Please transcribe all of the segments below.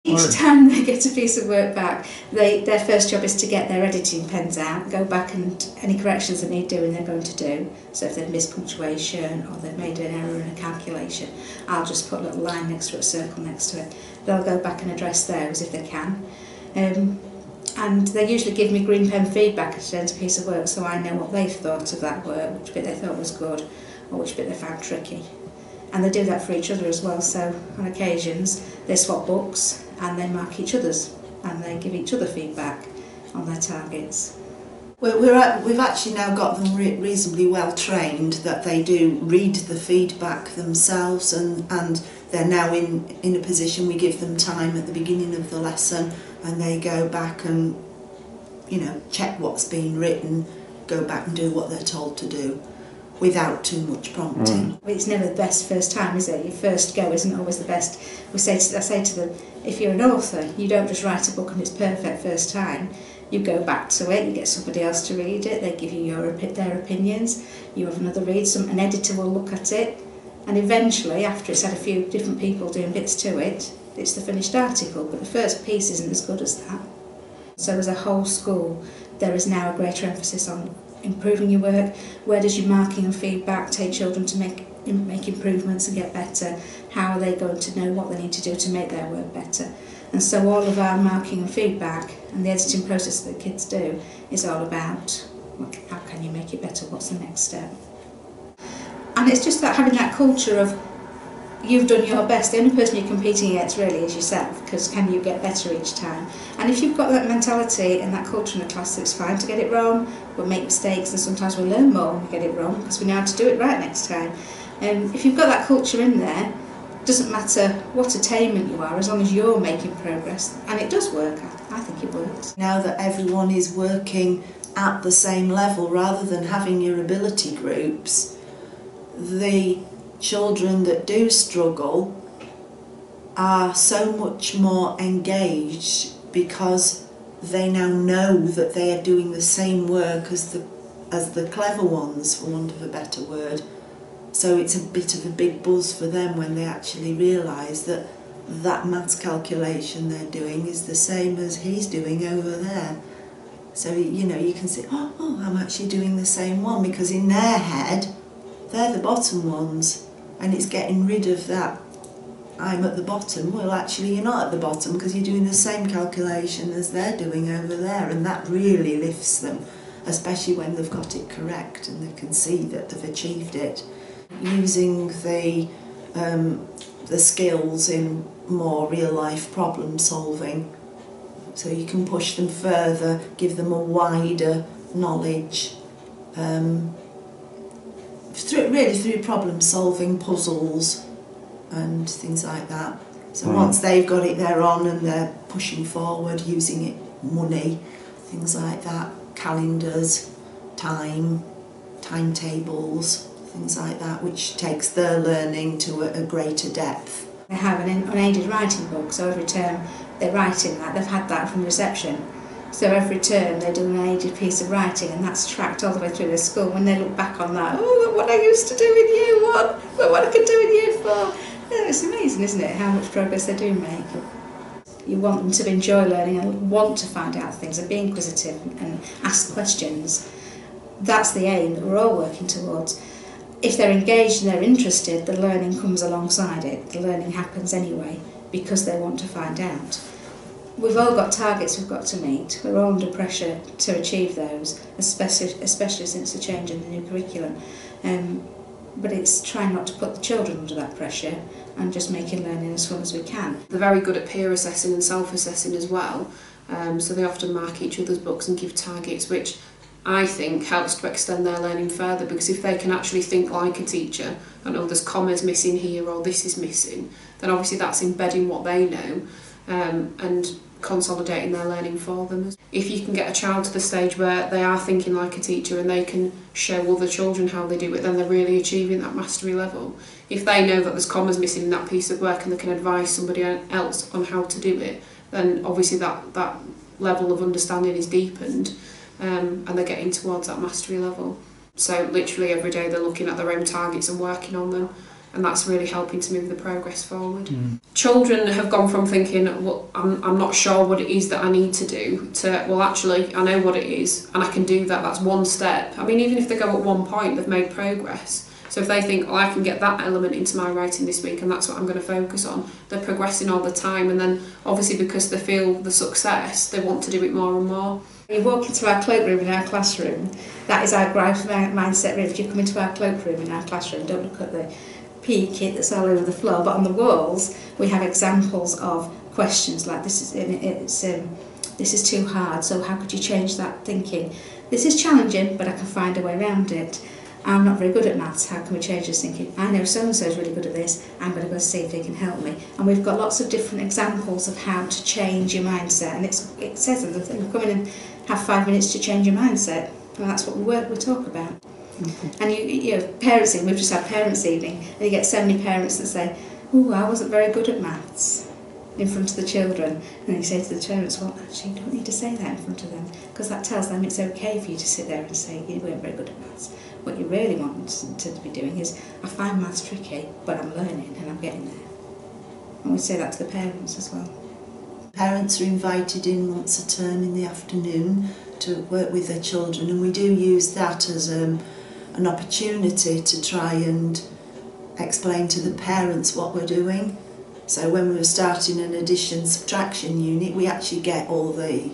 Each time they get a piece of work back, their first job is to get their editing pens out, go back, and any corrections they need doing they're going to do. So if they've missed punctuation or they've made an error in a calculation, I'll just put a little line next to it, a circle next to it. They'll go back and address those if they can. And they usually give me green pen feedback at the end of a piece of work, so I know what they've thought of that work, which bit they thought was good or which bit they found tricky. And they do that for each other as well, so on occasions they swap books and they mark each other's and they give each other feedback on their targets. We've actually now got them reasonably well trained that they do read the feedback themselves, and they're now in a position we give them time at the beginning of the lesson and they go back and, you know, check what's been written, go back and do what they're told to do without too much prompting. It's never the best first time, is it? Your first go isn't always the best. I say to them, if you're an author, you don't just write a book and it's perfect first time. You go back to it, you get somebody else to read it, they give you their opinions, you have another read, an editor will look at it, and eventually, after it's had a few different people doing bits to it, it's the finished article, but the first piece isn't as good as that. So as a whole school, there is now a greater emphasis on improving your work. Where does your marking and feedback take children to make improvements and get better? How are they going to know what they need to do to make their work better? And so all of our marking and feedback and the editing process that kids do is all about how can you make it better, what's the next step? And it's just that having that culture of you've done your best, the only person you're competing against really is yourself, because can you get better each time? And if you've got that mentality and that culture in the class, it's fine to get it wrong, we'll make mistakes and sometimes we'll learn more when we get it wrong because we know how to do it right next time. If you've got that culture in there, it doesn't matter what attainment you are as long as you're making progress, and it does work. I think it works. Now that everyone is working at the same level rather than having your ability groups, the children that do struggle are so much more engaged because they now know that they are doing the same work as the clever ones, for want of a better word. So it's a bit of a big buzz for them when they actually realise that that maths calculation they're doing is the same as he's doing over there. So, you know, you can say, oh, I'm actually doing the same one, because in their head they're the bottom ones. And it's getting rid of that, I'm at the bottom. Well, actually you're not at the bottom because you're doing the same calculation as they're doing over there, and that really lifts them, especially when they've got it correct and they can see that they've achieved it. Using the skills in more real-life problem solving, so you can push them further, give them a wider knowledge, through problem solving, puzzles and things like that. So once they've got it, they're on and they're pushing forward, using it, money, things like that, calendars, timetables, things like that, which takes their learning to a greater depth. They have an unaided writing book, so every term they're writing that, they've had that from reception. So every term they do an unaided piece of writing, and that's tracked all the way through their school. When they look back on that, oh, what I used to do in year one, look what I could do in year four. Yeah, it's amazing, isn't it, how much progress they do make. You want them to enjoy learning and want to find out things and be inquisitive and ask questions. That's the aim that we're all working towards. If they're engaged and they're interested, the learning comes alongside it. The learning happens anyway because they want to find out. We've all got targets we've got to meet. We're all under pressure to achieve those, especially since the change in the new curriculum. But it's trying not to put the children under that pressure and just making learning as fun as we can. They're very good at peer assessing and self-assessing as well, so they often mark each other's books and give targets, which I think helps to extend their learning further, because if they can actually think like a teacher and, oh, there's commas missing here or this is missing, then obviously that's embedding what they know and consolidating their learning for them. If you can get a child to the stage where they are thinking like a teacher and they can show other children how they do it, then they're really achieving that mastery level. If they know that there's commas missing in that piece of work and they can advise somebody else on how to do it, then obviously that level of understanding is deepened, and they're getting towards that mastery level. So literally every day they're looking at their own targets and working on them, and that's really helping to move the progress forward. Children have gone from thinking, well, I'm not sure what it is that I need to do, to, well, actually, I know what it is and I can do that. That's one step. I mean, even if they go at one point, they've made progress. So if they think, oh, I can get that element into my writing this week and that's what I'm going to focus on, they're progressing all the time, and then obviously because they feel the success, they want to do it more and more. When you walk into our cloakroom in our classroom, that is our growth mindset room. If you come into our cloakroom in our classroom, don't look at the PE kit that's all over the floor, but on the walls we have examples of questions like this is too hard, so how could you change that thinking? This is challenging, but I can find a way around it. I'm not very good at maths, how can we change this thinking? I know so-and-so is really good at this, I'm going to go see if they can help me. And we've got lots of different examples of how to change your mindset, and it says in the thing, come in and have 5 minutes to change your mindset, and that's what we talk about. And you know, parents evening, we've just had parents evening, and you get so many parents that say, oh, I wasn't very good at maths, in front of the children, and you say to the parents, well, actually you don't need to say that in front of them, because that tells them it's okay for you to sit there and say you weren't very good at maths. What you really want to be doing is, I find maths tricky, but I'm learning and I'm getting there. And we say that to the parents as well. Parents are invited in once a term in the afternoon to work with their children, and we do use that as an opportunity to try and explain to the parents what we're doing. So when we were starting an addition subtraction unit, we actually get all the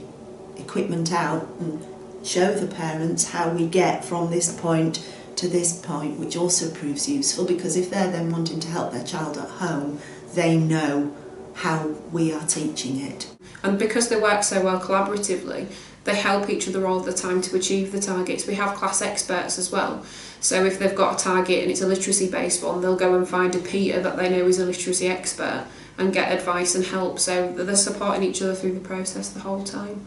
equipment out and show the parents how we get from this point to this point, which also proves useful, because if they're then wanting to help their child at home, they know how we are teaching it. And because they work so well collaboratively, they help each other all the time to achieve the targets. We have class experts as well. So if they've got a target and it's a literacy based one, they'll go and find a Peter that they know is a literacy expert and get advice and help. So they're supporting each other through the process the whole time.